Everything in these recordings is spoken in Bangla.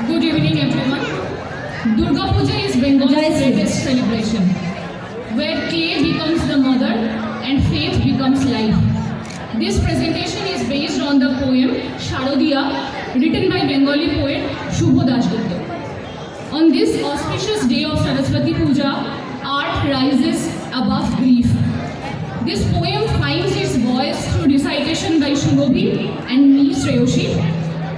Good evening, everyone. Durga Puja is Bengal's greatest celebration, where clay becomes the mother and faith becomes life. This presentation is based on the poem Sharodiya, written by Bengali poet Shubho Dasgupta. On this auspicious day of Saraswati Puja, art rises above grief. This poem finds its voice through recitation by Shubhobi and me, Shreyoshi.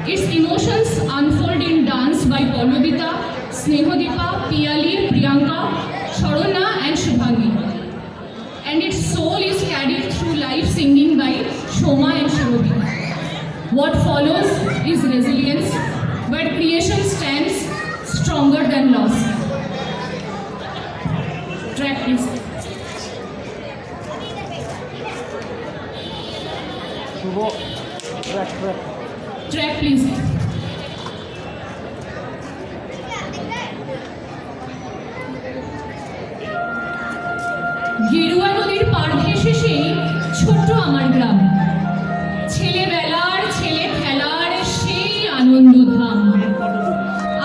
Its emotions unfold in dance by Paulovita, Snehodika, Piyali, Priyanka, Sharona and Shubhangi. And its soul is carried through live singing by Shoma and Shubhobi. What follows is resilience, where creation stands stronger than loss. Track please. Track please. গেরুয়া নদীর পার ঘেঁষে সেই ছোট্ট আমার গ্রাম, ছেলেবেলার ছেলে খেলার সেই আনন্দধাম।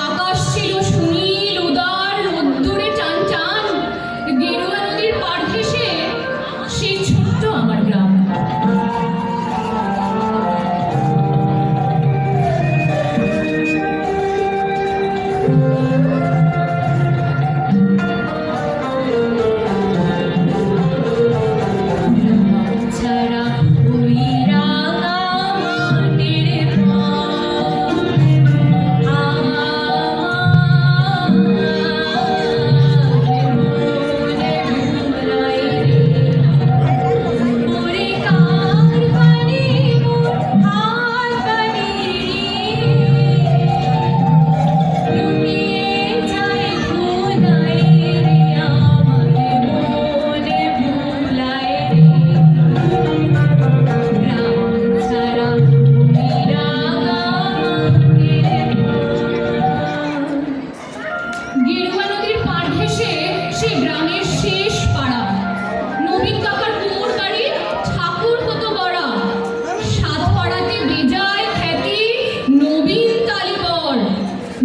আকাশ ছিল সুনীল উদার, রোদ্দুরে টান টান। গেরুয়া নদীর পার ঘেঁষে সেই ছোট্ট আমার গ্রাম।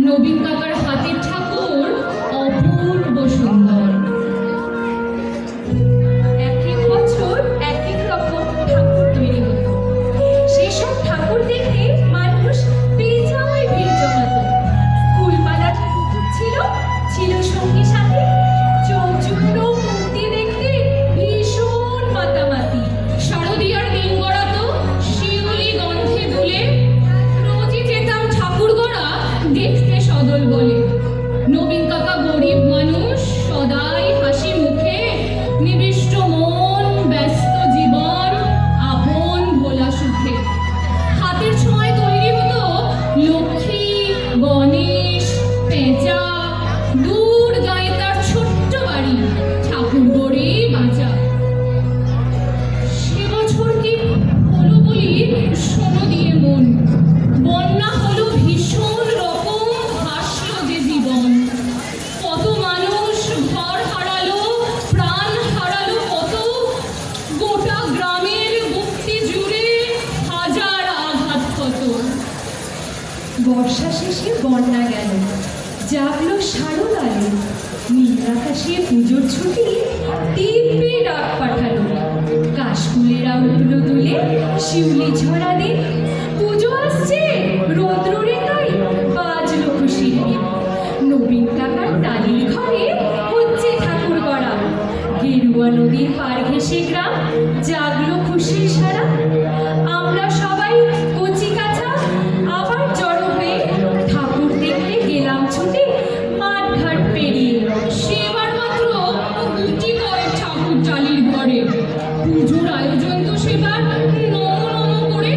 নবীন কাকার হাতের ঠাকুর অপূর্ব সুন্দর। এক এক বছর এক এক রকম ঠাকুর তৈরি হতো। সেসব ঠাকুর দেখে মানুষ বেজায় ভিড় জমাতো। ফুলমালা ঠাকুর ছিল সঙ্গী সাথে। চৌচূর্ণ মূর্তি দেখতে ভীষণ মাতামাতি। শারদীয়ার দিন গড়াতো শিউলি গন্ধে দুলে। রোজই যেতাম ঠাকুর গড়া দেখতে সদল বলে। নবীন কাকা গরিব মানুষ, সদাই হাসি মুখে, নিবিষ্ট মন, ব্যস্ত জীবন, আপন ভোলা সুখে। হাতের ছোঁয়ায় তৈরি হতো লক্ষ্মী, গণেশ, পেঁচা। দূর গায়ে তার ছোট্ট বাড়ি, ঠাকুর গড়ে বাঁচা। সে বছর কি হলো বলি শোনো দিয়ে মন, বন্যা হলো ভীষণ রকম, ভাসলো যে জীবন। কত মানুষ ঘর হারালো, প্রাণ হারালো কত। গোটা গ্রামের বুকটি জুড়ে হাজার আঘাত কত। বর্ষা শেষে বন্যা গেল, জাগলো শারদ আলো। নীল আকাশে পুজোর ছুটি দিব্যি ডাক পাঠালো। কাশফুলেরা উঠলো দুলে, শিউলি ঝরা দিন। পুজো আসছে, রৌদ্র রেখায় বাজলো খুশির দিন। নবীন কাকার টালির ঘরে হচ্ছে ঠাকুর গড়া। গেরুয়া নদীর পার ঘেঁষে গ্রাম, জাগলো খুশির সারা। আমরা সবাই কচি কাঁচা আবার জড়ো হয়ে ঠাকুর দেখতে গেলাম ছুটে মাঠ ঘাট পেরিয়ে। সেবার মাত্র গুটি কয়েক ঠাকুর টালির ঘরে। পুজোর আয়োজন তো সেবার নম নম করে।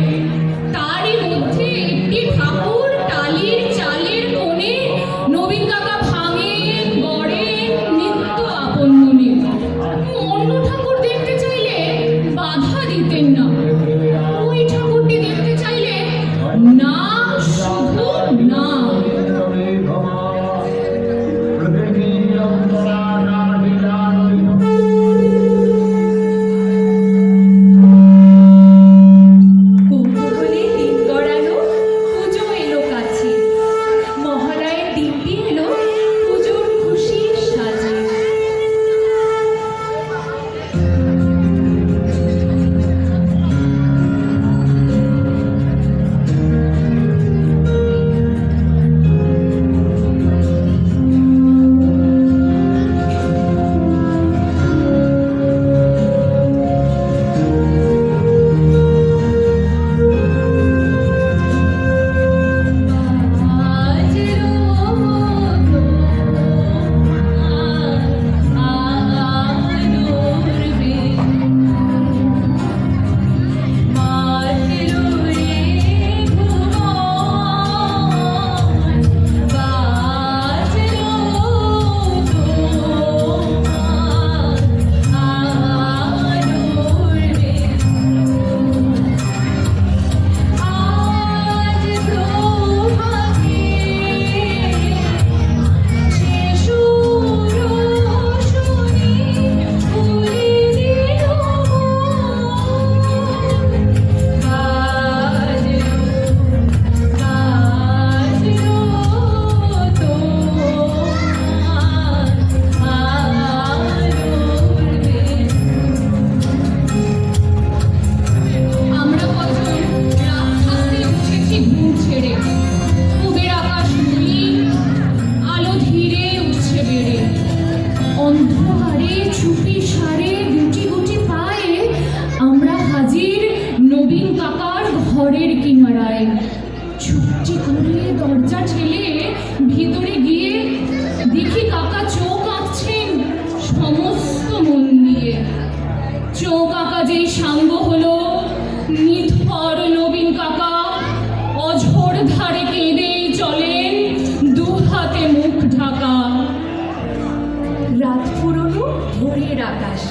আকাশ,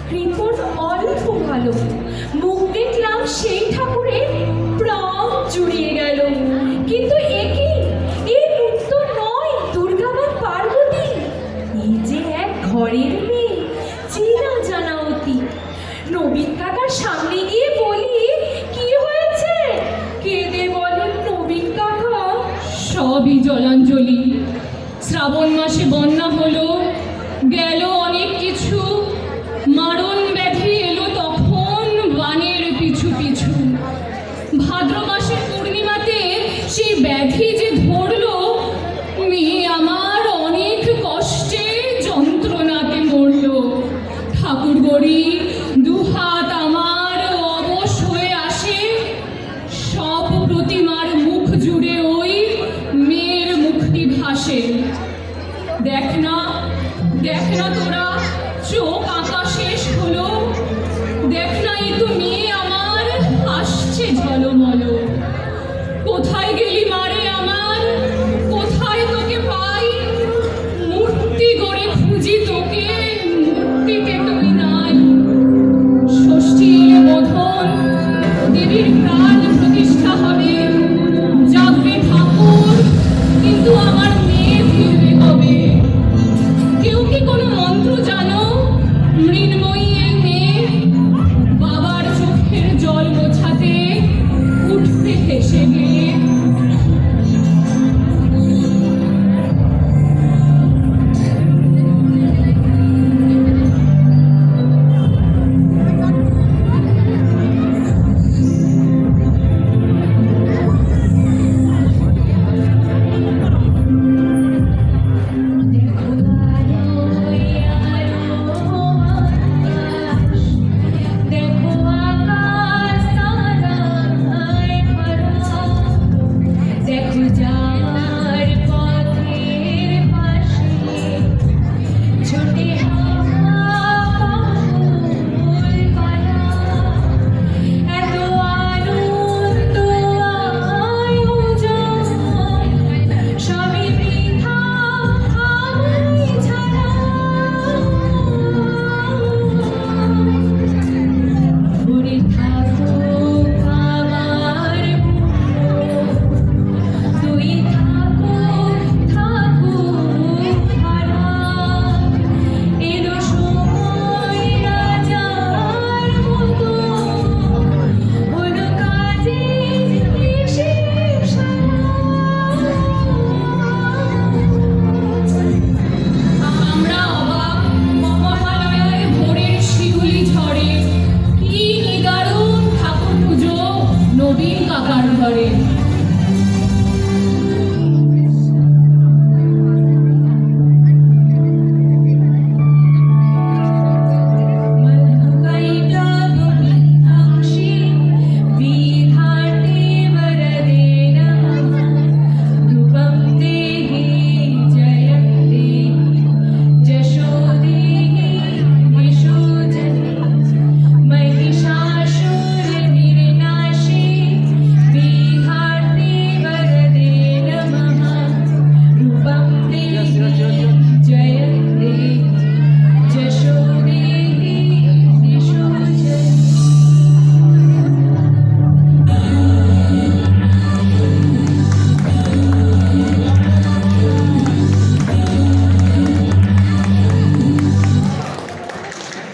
কৃপণ অল্প ভালো, মুখ দেখলাম সেই ঠাকুরের প্রাণ জুড়িয়ে গেল। কিন্তু একই এই উত্তর নয় দুর্গা বা পার্বতী, এই যে এক ঘরের মেয়ে, চেনা জানা অতি। নবীন কাকার সামনে গিয়ে বলি, কি হয়েছে? কেঁদে বলেন নবীন কাকা, সবই জলাঞ্জলি। শ্রাবণ মাসে বন্যা হলো, গেল অনেক কিছু, মারণ ব্যাধি এলো তখন বানের পিছু পিছু। ভাদ্র মাসের পূর্ণিমাতে সেই ব্যাধি যে ধরলো, মেয়ে আমার অনেক কষ্টে যন্ত্রণাতে মরল। ঠাকুর গড়ি দুহাত আমার অবশ হয়ে আসে, সব প্রতিমার মুখ জুড়ে ওই মেয়ের মুখটি ভাসে। দেখ না তোরা